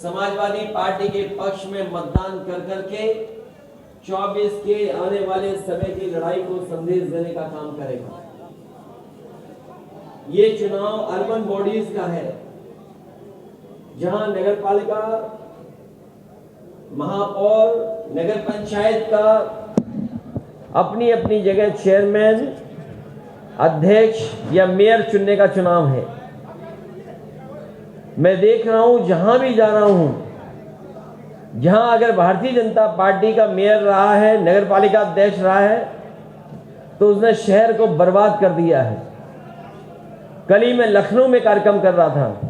Samajwadi party के पक्ष में मतदान कर करके 24 के आने वाले समय की लड़ाई को संदेश देने का काम करेगा। ये चुनाव अर्बन बॉडीज का है, जहां नगरपालिका, महापौर, नगर पंचायत का अपनी अपनी जगह चेयरमैन, अध्यक्ष या मेयर चुनने का चुनाव है। मैं देख रहा हूं, जहां भी जा रहा हूं, जहां अगर भारतीय जनता पार्टी का मेयर रहा है, नगर पालिका अध्यक्ष रहा है, तो उसने शहर को बर्बाद कर दिया है। कल ही मैं लखनऊ में कार्यक्रम कर रहा था।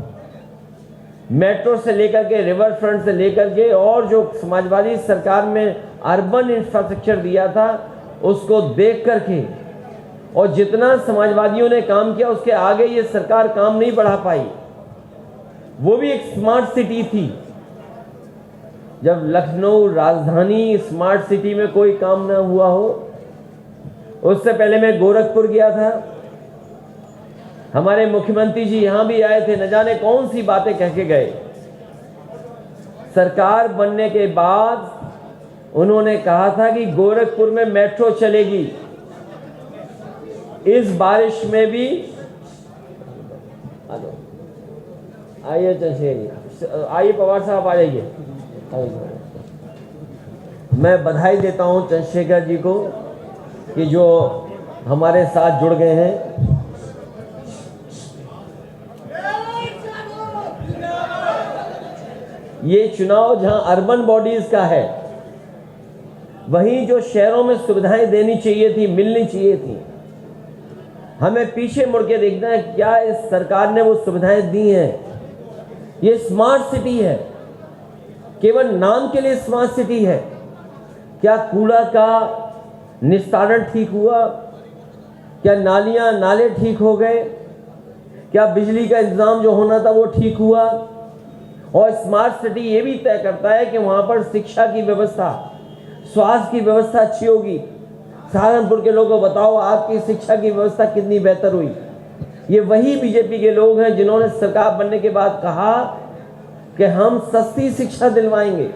मेट्रो से लेकर के, रिवर फ्रंट से लेकर के, और जो समाजवादी सरकार में अर्बन इंफ्रास्ट्रक्चर दिया था उसको देख करके, और जितना समाजवादियों ने काम किया उसके आगे ये सरकार काम नहीं बढ़ा पाई। वो भी एक स्मार्ट सिटी थी। जब लखनऊ राजधानी स्मार्ट सिटी में कोई काम ना हुआ हो, उससे पहले मैं गोरखपुर गया था। हमारे मुख्यमंत्री जी यहां भी आए थे, न जाने कौन सी बातें कह के गए। सरकार बनने के बाद उन्होंने कहा था कि गोरखपुर में मेट्रो चलेगी। इस बारिश में भी आइए चंद्रशेखर, आइए पवार साहब आ जाइए। मैं बधाई देता हूं चंद्रशेखर जी को कि जो हमारे साथ जुड़ गए हैं। ये चुनाव जहां अर्बन बॉडीज का है, वहीं जो शहरों में सुविधाएं देनी चाहिए थी, मिलनी चाहिए थी, हमें पीछे मुड़ के देखना है क्या इस सरकार ने वो सुविधाएं दी हैं। ये स्मार्ट सिटी है, केवल नाम के लिए स्मार्ट सिटी है। क्या कूड़ा का निस्तारण ठीक हुआ? क्या नालियां नाले ठीक हो गए? क्या बिजली का इंतजाम जो होना था वो ठीक हुआ? और स्मार्ट सिटी ये भी तय करता है कि वहां पर शिक्षा की व्यवस्था, स्वास्थ्य की व्यवस्था अच्छी होगी। सहारनपुर के लोगों को बताओ, आपकी शिक्षा की व्यवस्था कितनी बेहतर हुई। ये वही बीजेपी के लोग हैं जिन्होंने सरकार बनने के बाद कहा कि हम सस्ती शिक्षा दिलवाएंगे।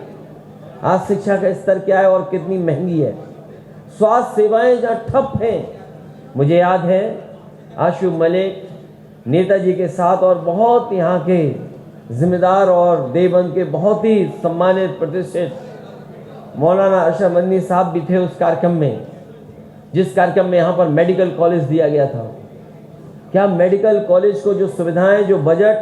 आज शिक्षा का स्तर क्या है और कितनी महंगी है। स्वास्थ्य सेवाएं जहां ठप हैं, मुझे याद है आशु मलिक नेताजी के साथ और बहुत यहाँ के जिम्मेदार और देवबंद के बहुत ही सम्मानित प्रतिष्ठित मौलाना अशरफ मदनी साहब भी थे उस कार्यक्रम में, जिस कार्यक्रम में यहाँ पर मेडिकल कॉलेज दिया गया था। क्या मेडिकल कॉलेज को जो सुविधाएं, जो बजट,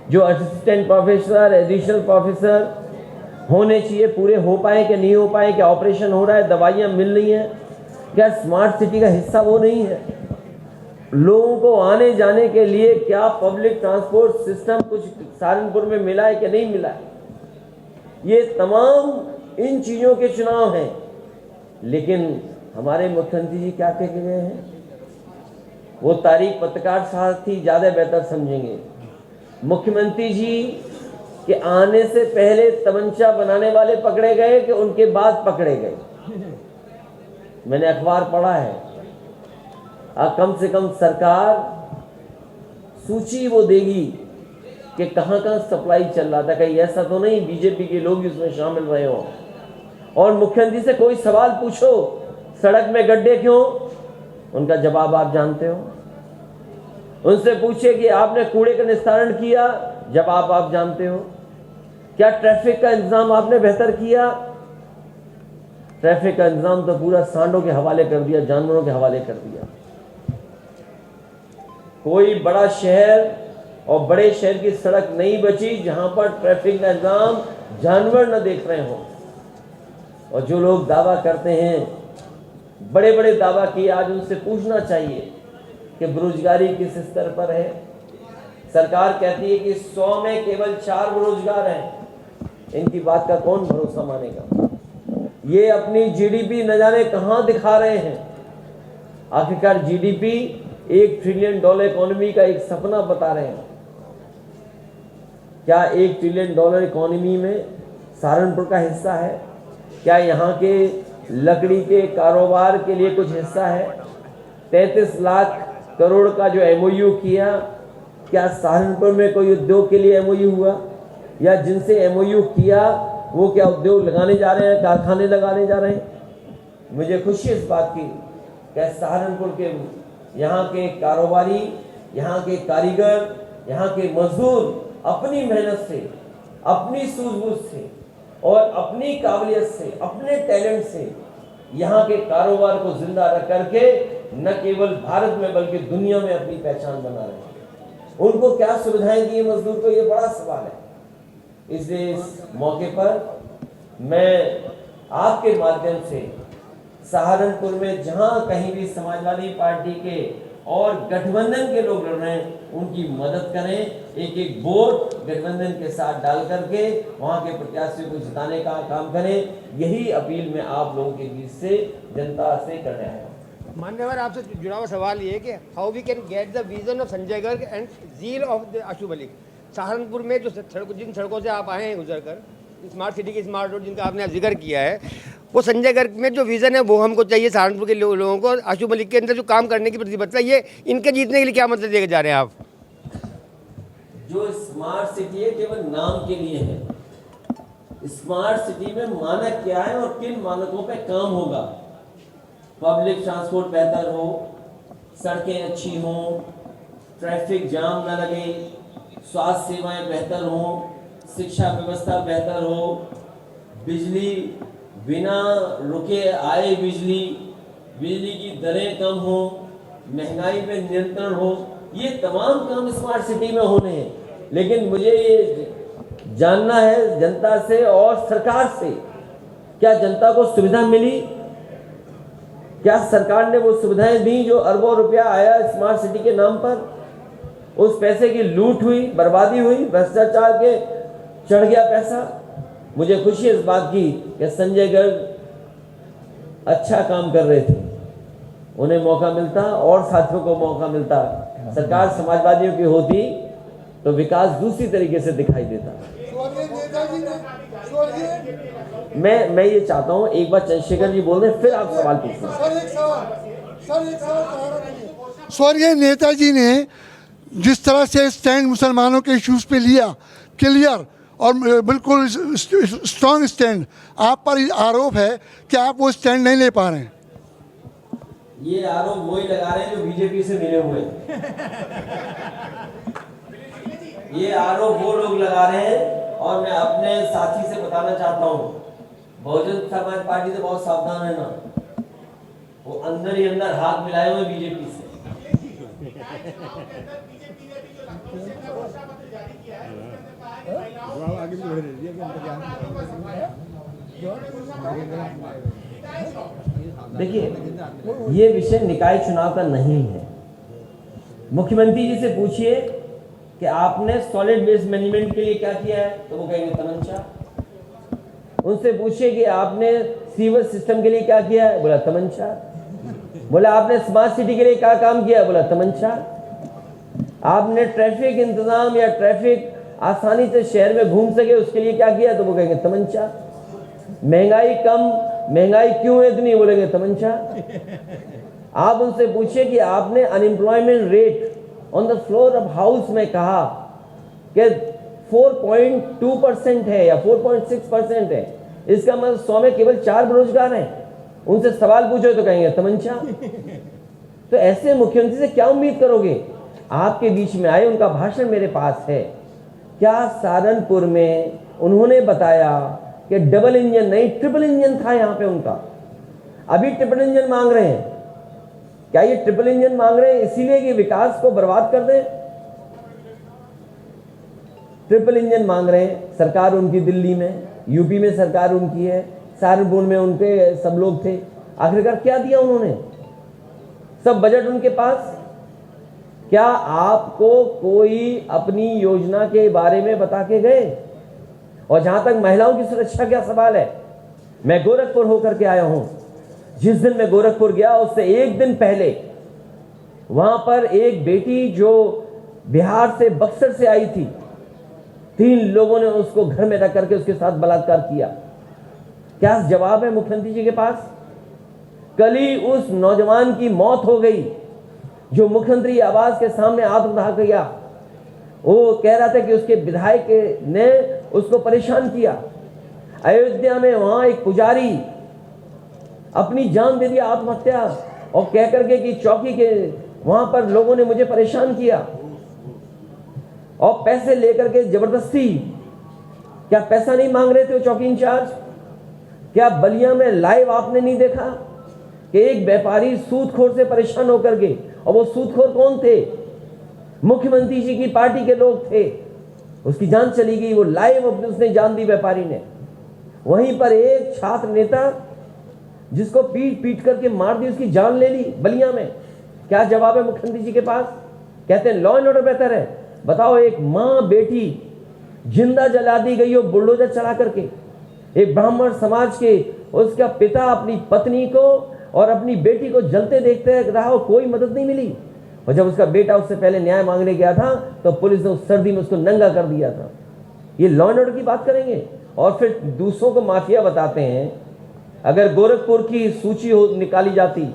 जो असिस्टेंट प्रोफेसर, एडिशनल प्रोफेसर होने चाहिए, पूरे हो पाए कि नहीं हो पाए? क्या ऑपरेशन हो रहा है, दवाइयाँ मिल रही हैं? क्या स्मार्ट सिटी का हिस्सा वो नहीं है? लोगों को आने जाने के लिए क्या पब्लिक ट्रांसपोर्ट सिस्टम कुछ सहारनपुर में मिला है कि नहीं मिला है? ये तमाम इन चीज़ों के चुनाव हैं। लेकिन हमारे मुख्यमंत्री जी क्या कह के गए हैं? वो तारीख पत्रकार साथी ज़्यादा बेहतर समझेंगे। मुख्यमंत्री जी के आने से पहले तमंचा बनाने वाले पकड़े गए कि उनके बाद पकड़े गए? मैंने अखबार पढ़ा है। कम से कम सरकार सूची वो देगी कि कहां कहां सप्लाई चल रहा था। कहीं ऐसा तो नहीं बीजेपी के लोग इसमें शामिल रहे हो? और मुख्यमंत्री से कोई सवाल पूछो, सड़क में गड्ढे क्यों? उनका जवाब आप जानते हो। उनसे पूछे कि आपने कूड़े का निस्तारण किया? जवाब आप जानते हो। क्या ट्रैफिक का इंतजाम आपने बेहतर किया? ट्रैफिक का इंतजाम तो पूरा सांडों के हवाले कर दिया, जानवरों के हवाले कर दिया। कोई बड़ा शहर और बड़े शहर की सड़क नहीं बची जहां पर ट्रैफिक का इंतजाम जानवर न देख रहे हो। और जो लोग दावा करते हैं, बड़े बड़े दावा किए, आज उनसे पूछना चाहिए कि बेरोजगारी किस स्तर पर है। सरकार कहती है कि 100 में केवल 4 बेरोजगार हैं। इनकी बात का कौन भरोसा मानेगा? ये अपनी जीडीपी न जाने कहां दिखा रहे हैं। आखिरकार जीडीपी $1 ट्रिलियन इकोनॉमी का एक सपना बता रहे हैं। क्या $1 ट्रिलियन इकोनॉमी में सहारनपुर का हिस्सा है? क्या यहाँ के लकड़ी के कारोबार के लिए कुछ हिस्सा है? 33 लाख करोड़ का जो एमओयू किया, क्या सहारनपुर में कोई उद्योग के लिए एमओयू हुआ? या जिनसे एमओयू किया वो क्या उद्योग लगाने जा रहे हैं, कारखाने लगाने जा रहे हैं। मुझे खुशी इस बात की कि सहारनपुर के यहाँ के कारोबारी, यहाँ के कारीगर, यहाँ के मजदूर अपनी मेहनत से, अपनी सूझबूझ से और अपनी काबिलियत से, अपने टैलेंट से यहाँ के कारोबार को जिंदा रख करके न केवल भारत में बल्कि दुनिया में अपनी पहचान बना रहे हैं। उनको क्या सुविधाएं दी मजदूर को, ये बड़ा सवाल है। इसलिए इस मौके पर मैं आपके माध्यम से सहारनपुर में जहां कहीं भी समाजवादी पार्टी के और गठबंधन के लोग लड़ रहे हैं उनकी मदद करें, एक एक वोट गठबंधन के साथ डाल करके वहां के प्रत्याशियों को जिताने का काम करें। यही अपील मैं आप लोगों के बीच से जनता से करने आया हूं। मान्यवर, आपसे जुड़ा हुआ सवाल ये है कि how we can get the vision of Sanjay Garg and zeal of the Ashubh Malik. Saharanpur में जो जिन सड़कों से आप आए हैं गुजर कर, स्मार्ट सिटी की स्मार्ट रोड जिनका आपने जिक्र किया है, वो संजय गर्ग में जो विजन है वो हमको चाहिए सहारनपुर के लोगों को। अशुभ मलिक के अंदर जो काम करने की प्रतिबद्धता, ये इनके जीतने के लिए क्या मतलब लेके जा रहे हैं आप? जो स्मार्ट सिटी है केवल नाम के लिए है। स्मार्ट सिटी में मानक क्या है और किन मानकों पे काम होगा। पब्लिक ट्रांसपोर्ट बेहतर हो, सड़कें अच्छी हों, ट्रैफिक जाम न लगे, स्वास्थ्य सेवाएं बेहतर हों, शिक्षा व्यवस्था बेहतर हो, बिजली बिना रुके आए, बिजली की दरें कम हो, महंगाई पे नियंत्रण हो, ये तमाम काम स्मार्ट सिटी में होने हैं। लेकिन मुझे ये जानना है जनता से और सरकार से, क्या जनता को सुविधा मिली? क्या सरकार ने वो सुविधाएं दी जो अरबों रुपया आया स्मार्ट सिटी के नाम पर? उस पैसे की लूट हुई, बर्बादी हुई, भ्रष्टाचार के चढ़ गया पैसा। मुझे खुशी इस बात की कि संजय गर्ग अच्छा काम कर रहे थे, उन्हें मौका मिलता और साथियों को मौका मिलता, सरकार समाजवादियों की होती तो विकास दूसरी तरीके से दिखाई देता। मैं ये चाहता हूं एक बार चंद्रशेखर जी बोल दें, फिर आप सवाल पूछें। स्वर्गीय नेताजी ने जिस तरह से स्टैंड मुसलमानों के इश्यूज पे लिया, क्लियर और बिल्कुल स्ट्रॉन्ग स्टैंड, आप पर आरोप है कि आप वो स्टैंड नहीं ले पा रहे हैं। ये आरोप वही लगा रहे हैं जो बीजेपी से मिले हुए हैं। ये आरोप वो लोग लगा रहे हैं और मैं अपने साथी से बताना चाहता हूँ, बहुजन समाज पार्टी से बहुत सावधान रहना, वो अंदर ही अंदर हाथ मिलाए हुए बीजेपी से। देखिए, ये विषय निकाय चुनाव का नहीं है। मुख्यमंत्री जी से पूछिए कि आपने सॉलिड वेस्ट मैनेजमेंट के लिए क्या किया है, तो वो कहेंगे तमंचा। उनसे पूछिए कि आपने सीवर सिस्टम के लिए क्या किया है, बोला तमंचा। बोला आपने स्मार्ट सिटी के लिए क्या काम किया है, बोला तमंचा। आपने ट्रैफिक इंतजाम या ट्रैफिक आसानी से शहर में घूम सके उसके लिए क्या किया, तो वो कहेंगे तमंचा। महंगाई कम, महंगाई क्यों है इतनी, बोलेंगे तमंचा। आप उनसे पूछिए कि आपने unemployment rate on the floor of house में कहा कि 4.2% है या 4.6% है, इसका मतलब 100 में केवल 4 बेरोजगार हैं। उनसे सवाल पूछो तो कहेंगे तमंचा। तो ऐसे मुख्यमंत्री से क्या उम्मीद करोगे? आपके बीच में आए, उनका भाषण मेरे पास है। क्या सहारनपुर में उन्होंने बताया कि डबल इंजन नहीं ट्रिपल इंजन था यहाँ पे उनका? अभी ट्रिपल इंजन मांग रहे हैं। क्या ये ट्रिपल इंजन मांग रहे हैं इसीलिए कि विकास को बर्बाद कर दें? ट्रिपल इंजन मांग रहे हैं। सरकार उनकी दिल्ली में, यूपी में सरकार उनकी है, सहारनपुर में उनके सब लोग थे। आखिरकार क्या दिया उन्होंने? सब बजट उनके पास। क्या आपको कोई अपनी योजना के बारे में बता के गए? और जहां तक महिलाओं की सुरक्षा का सवाल है, मैं गोरखपुर होकर के आया हूं। जिस दिन मैं गोरखपुर गया उससे एक दिन पहले वहां पर एक बेटी जो बिहार से, बक्सर से आई थी, 3 लोगों ने उसको घर में रख करके उसके साथ बलात्कार किया। क्या जवाब है मुख्यमंत्री जी के पास? कल ही उस नौजवान की मौत हो गई जो मुख्यमंत्री आवास के सामने आत्मदाह किया। वो कह रहा था कि उसके विधायक ने उसको परेशान किया। अयोध्या में वहां एक पुजारी अपनी जान दे दिया, आत्महत्या, और कह करके कि चौकी के वहां पर लोगों ने मुझे परेशान किया और पैसे लेकर के जबरदस्ती। क्या पैसा नहीं मांग रहे थे वो चौकी इंचार्ज? क्या बलिया में लाइव आपने नहीं देखा कि एक व्यापारी सूदखोर से परेशान होकर के, और वो सूदखोर कौन थे? मुख्यमंत्री जी की पार्टी के लोग थे। उसकी जान चली गई, वो लाइव उसने जान दी व्यापारी ने। वहीं पर एक छात्र नेता जिसको पीट पीट करके मार दी, उसकी जान ले ली बलिया में। क्या जवाब है मुख्यमंत्री जी के पास? कहते हैं लॉ एंड ऑर्डर बेहतर है। बताओ, एक मां बेटी जिंदा जला दी गई हो बुलडोजर चला करके। एक ब्राह्मण समाज के उसका पिता अपनी पत्नी को और अपनी बेटी को जलते देखते रहा और कोई मदद नहीं मिली। और जब उसका बेटा उससे पहले न्याय मांगने गया था तो पुलिस ने उस सर्दी में उसको नंगा कर दिया था। ये लॉ एंड ऑर्डर की बात करेंगे और फिर दूसरों को माफिया बताते हैं। अगर गोरखपुर की सूची निकाली जाती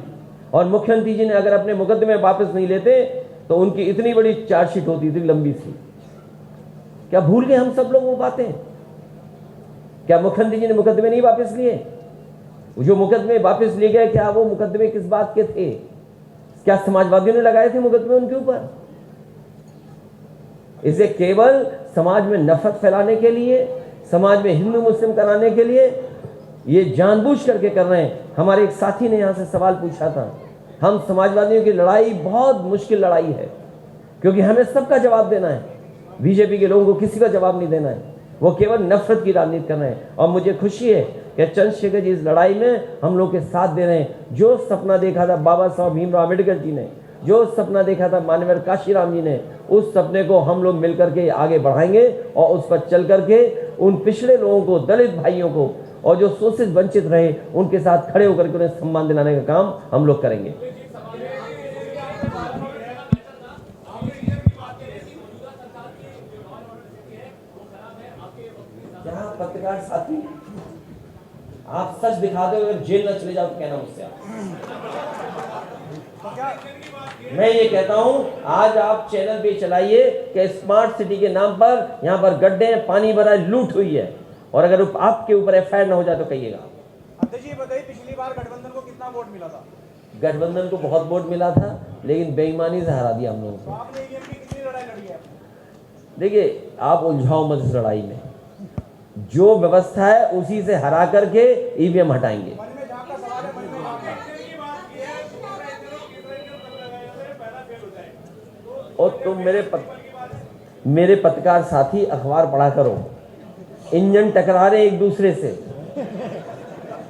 और मुख्यमंत्री जी ने अगर अपने मुकदमे वापस नहीं लेते तो उनकी इतनी बड़ी चार्जशीट होती, इतनी लंबी सी। क्या भूल गए हम सब लोग वो बातें? क्या मुख्यमंत्री जी ने मुकदमे नहीं वापस लिए? जो मुकदमे वापस लिए गए, क्या वो मुकदमे किस बात के थे? क्या समाजवादियों ने लगाए थे मुकदमे उनके ऊपर? इसे केवल समाज में नफरत फैलाने के लिए, समाज में हिंदू मुस्लिम कराने के लिए ये जानबूझ करके कर रहे हैं। हमारे एक साथी ने यहां से सवाल पूछा था। हम समाजवादियों की लड़ाई बहुत मुश्किल लड़ाई है, क्योंकि हमें सबका जवाब देना है। बीजेपी के लोगों को किसी का जवाब नहीं देना है। वो केवल नफरत की राजनीति कर रहे हैं। और मुझे खुशी है कि चंद्रशेखर जी इस लड़ाई में हम लोग के साथ दे रहे हैं। जो सपना देखा था बाबा साहब भीमराव अम्बेडकर जी ने, जो सपना देखा था माननीय काशीराम जी ने, उस सपने को हम लोग मिलकर के आगे बढ़ाएंगे और उस पर चल करके उन पिछड़े लोगों को, दलित भाइयों को और जो शोषित वंचित रहे उनके साथ खड़े होकर के उन्हें सम्मान दिलाने का काम हम लोग करेंगे। जहां पत्रकार साथी आप सच दिखा दो, अगर जेल न चले जाओ तो कहना मुझसे आप। मैं ये कहता हूं, आज आप चैनल पे चलाइए कि स्मार्ट सिटी के नाम पर यहां पर गड्ढे हैं, पानी भरा है, लूट हुई है, और अगर आपके ऊपर एफआईआर ना हो जाए तो कहिएगा। अध्यक्ष जी बताइए, पिछली बार गठबंधन को कितना वोट मिला था? गठबंधन को बहुत वोट मिला था, लेकिन बेईमानी से हरा दिया हम लोगों को। आपने ईवीएम की कितनी लड़ाई लड़ी है? देखिए, आप उलझाओ मत इस लड़ाई में। जो व्यवस्था है उसी से हरा करके ईवीएम हटाएंगे। मन में जहाँ का सवाल है, मन में जहाँ का। और तुम मेरे पत्रकार साथी अखबार पढ़ा करो। इंजन टकरा रहे एक दूसरे से।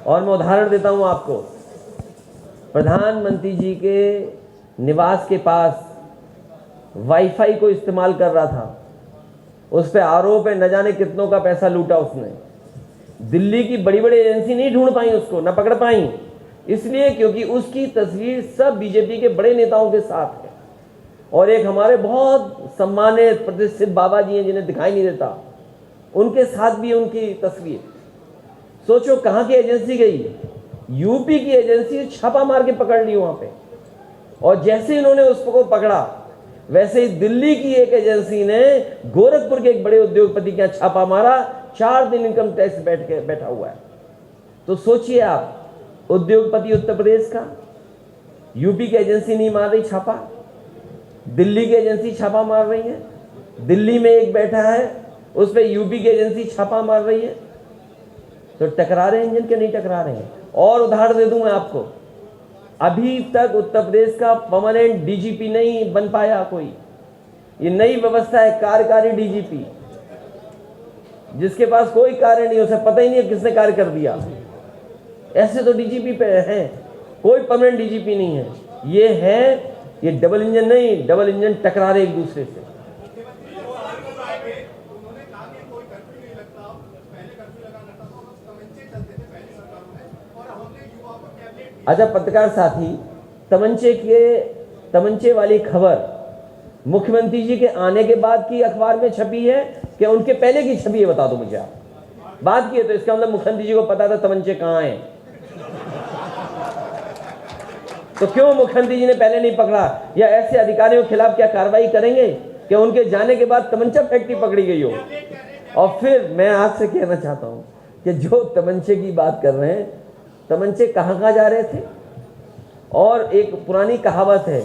और मैं उदाहरण देता हूं आपको। प्रधानमंत्री जी के निवास के पास वाईफाई को इस्तेमाल कर रहा था, उस पर आरोप है न जाने कितनों का पैसा लूटा उसने। दिल्ली की बड़ी बड़ी एजेंसी नहीं ढूंढ पाई उसको, न पकड़ पाई, इसलिए क्योंकि उसकी तस्वीर सब बीजेपी के बड़े नेताओं के साथ है। और एक हमारे बहुत सम्मानित प्रतिष्ठित बाबा जी हैं जिन्हें दिखाई नहीं देता, उनके साथ भी उनकी तस्वीर। सोचो कहां की एजेंसी गई? यूपी की एजेंसी छापा मार के पकड़ ली वहां पे। और जैसे इन्होंने उसको पकड़ा, वैसे ही दिल्ली की एक एजेंसी ने गोरखपुर के एक बड़े उद्योगपति के छापा मारा। 4 दिन इनकम टैक्स बैठा हुआ है। तो सोचिए आप, उद्योगपति उत्तर प्रदेश का, यूपी की एजेंसी नहीं मार रही छापा, दिल्ली की एजेंसी छापा मार रही है। दिल्ली में एक बैठा है, उस पर यूपी की एजेंसी छापा मार रही है। तो टकरा रहे इंजन के नहीं टकरा रहे हैं। और उदाहरण दे दूं मैं आपको, अभी तक उत्तर प्रदेश का परमानेंट डीजीपी नहीं बन पाया कोई। ये नई व्यवस्था है, कार्यकारी डीजीपी, जिसके पास कोई कार्य नहीं, उसे पता ही नहीं है किसने कार्य कर दिया। ऐसे तो डीजीपी पे हैं, कोई परमानेंट डीजीपी नहीं है। ये डबल इंजन नहीं, डबल इंजन टकरा रहे एक दूसरे से। अच्छा पत्रकार साथी, तमंचे वाली खबर मुख्यमंत्री जी के आने के बाद की अखबार में छपी है कि उनके पहले की छपी है? बता दो मुझे आप। बात की है तो इसका मतलब मुख्यमंत्री जी को पता था तमंचे कहां हैं। तो क्यों मुख्यमंत्री जी ने पहले नहीं पकड़ा? या ऐसे अधिकारियों के खिलाफ क्या कार्रवाई करेंगे कि उनके जाने के बाद तमंचा फैक्ट्री पकड़ी गई हो? और फिर मैं आपसे कहना चाहता हूं कि जो तमंचे की बात कर रहे हैं, तमंचे कहां कहां जा रहे थे। और एक पुरानी कहावत है,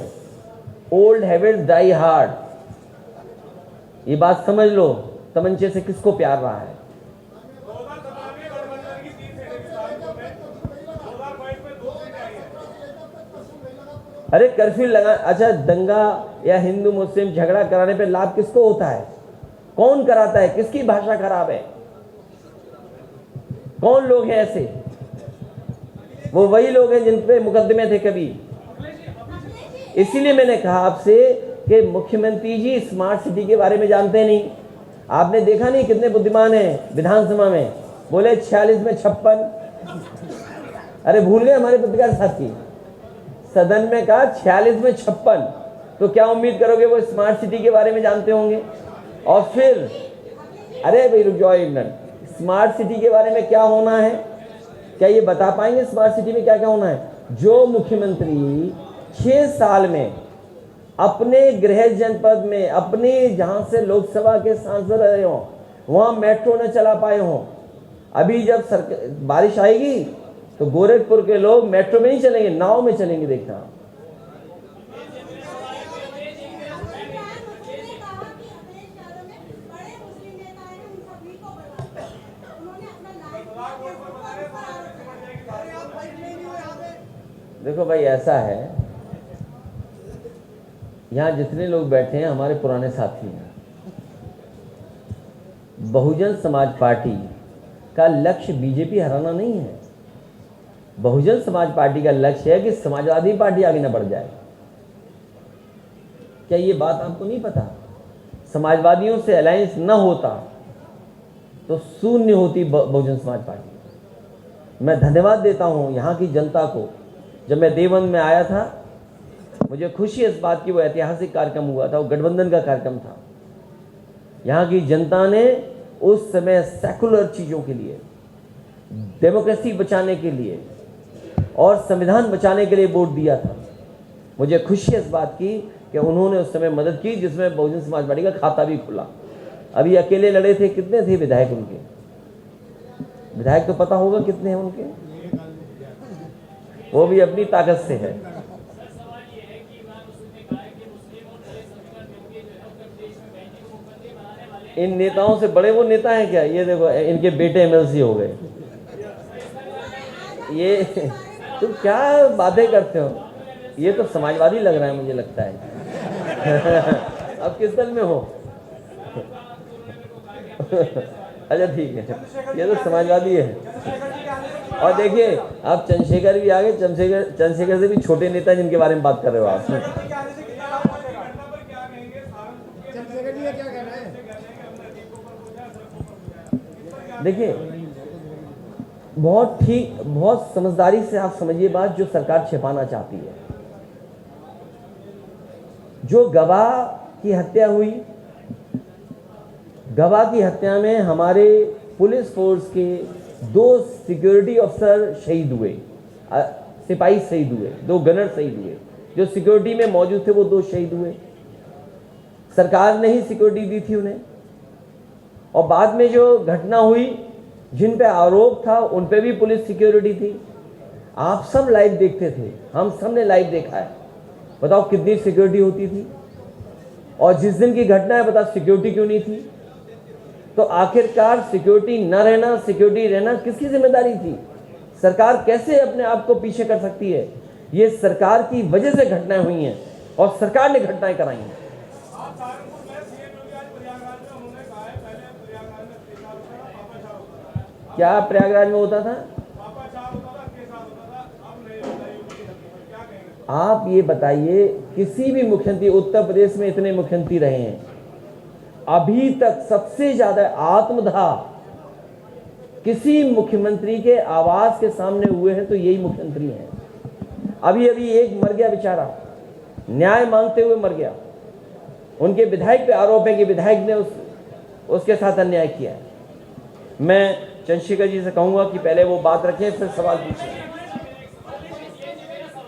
ओल्ड हैबिट्स डाई हार्ड। ये बात समझ लो, तमंचे से किसको प्यार रहा है। 2017 में गठबंधन की 3 सीटें थी सहारनपुर में, 2022 में 2 सीटें आई हैं। अरे कर्फ्यू लगा, अच्छा दंगा या हिंदू मुस्लिम झगड़ा कराने पे लाभ किसको होता है? कौन कराता है? किसकी भाषा खराब है? कौन लोग हैं ऐसे? वो वही लोग हैं जिन पे मुकदमे थे कभी। इसीलिए मैंने कहा आपसे कि मुख्यमंत्री जी स्मार्ट सिटी के बारे में जानते नहीं। आपने देखा नहीं कितने बुद्धिमान हैं विधानसभा में, बोले 46 में 56। अरे भूल गए हमारे पत्रकार साथी, सदन में कहा 46 में 56। तो क्या उम्मीद करोगे वो स्मार्ट सिटी के बारे में जानते होंगे? और फिर अरे भाई रुक जाओ एक मिनट, स्मार्ट सिटी के बारे में क्या होना है, क्या ये बता पाएंगे स्मार्ट सिटी में क्या क्या होना है? जो मुख्यमंत्री 6 साल में अपने गृह जनपद में, अपने जहां से लोकसभा के सांसद रहे हों, वहां मेट्रो न चला पाए हों। अभी जब बारिश आएगी तो गोरखपुर के लोग मेट्रो में नहीं चलेंगे, नाव में चलेंगे। देखना देखो भाई, ऐसा है, यहां जितने लोग बैठे हैं हमारे पुराने साथी हैं। बहुजन समाज पार्टी का लक्ष्य बीजेपी हराना नहीं है। बहुजन समाज पार्टी का लक्ष्य है कि समाजवादी पार्टी आगे न बढ़ जाए। क्या ये बात आपको नहीं पता? समाजवादियों से अलायंस न होता तो शून्य होती बहुजन समाज पार्टी। मैं धन्यवाद देता हूं यहां की जनता को। जब मैं देवबंद में आया था, मुझे खुशी इस बात की, वो ऐतिहासिक कार्यक्रम हुआ था, वो गठबंधन का कार्यक्रम था। यहाँ की जनता ने उस समय सेकुलर चीज़ों के लिए, डेमोक्रेसी बचाने के लिए और संविधान बचाने के लिए वोट दिया था। मुझे खुशी इस बात की कि उन्होंने उस समय मदद की, जिसमें बहुजन समाज पार्टी का खाता भी खुला। अभी अकेले लड़े थे, कितने थे विधायक उनके? विधायक तो पता होगा कितने हैं उनके, वो भी अपनी ताकत से है। इन नेताओं से बड़े वो नेता हैं क्या? ये देखो, इनके बेटे एमएलसी हो गए। ये तुम क्या बातें करते हो? ये तो समाजवादी लग रहा है मुझे लगता है। अब किस दल में हो? अच्छा ठीक है, ये तो समाजवादी है। और देखिए अब चंद्रशेखर भी आ गए। चंद्रशेखर से भी छोटे नेता जिनके बारे में बात कर रहे हो आप। देखिए बहुत ठीक, बहुत समझदारी से आप समझिए बात जो सरकार छिपाना चाहती है। जो गवाह की हत्या हुई, गवाह की हत्या में हमारे पुलिस फोर्स के 2 सिक्योरिटी अफसर शहीद हुए, सिपाही शहीद हुए, 2 गनर शहीद हुए। जो सिक्योरिटी में मौजूद थे वो 2 शहीद हुए। सरकार ने ही सिक्योरिटी दी थी उन्हें। और बाद में जो घटना हुई, जिन पे आरोप था उन पे भी पुलिस सिक्योरिटी थी। आप सब लाइव देखते थे, हम सब ने लाइव देखा है। बताओ कितनी सिक्योरिटी होती थी? और जिस दिन की घटना है बताओ सिक्योरिटी क्यों नहीं थी? तो आखिरकार सिक्योरिटी न रहना, सिक्योरिटी रहना किसकी जिम्मेदारी थी? सरकार कैसे अपने आप को पीछे कर सकती है? ये सरकार की वजह से घटनाएं हुई हैं और सरकार ने घटनाएं कराई हैं। क्या प्रयागराज में होता था? आप ये बताइए, किसी भी मुख्यमंत्री, उत्तर प्रदेश में इतने मुख्यमंत्री रहे हैं, अभी तक सबसे ज्यादा आत्मदाह किसी मुख्यमंत्री के आवास के सामने हुए हैं तो यही मुख्यमंत्री हैं। अभी अभी एक मर गया बेचारा, न्याय मांगते हुए मर गया। उनके विधायक पे आरोप है कि विधायक ने उसके साथ अन्याय किया है। मैं चंद्रशेखर जी से कहूंगा कि पहले वो बात रखें, फिर सवाल पूछें।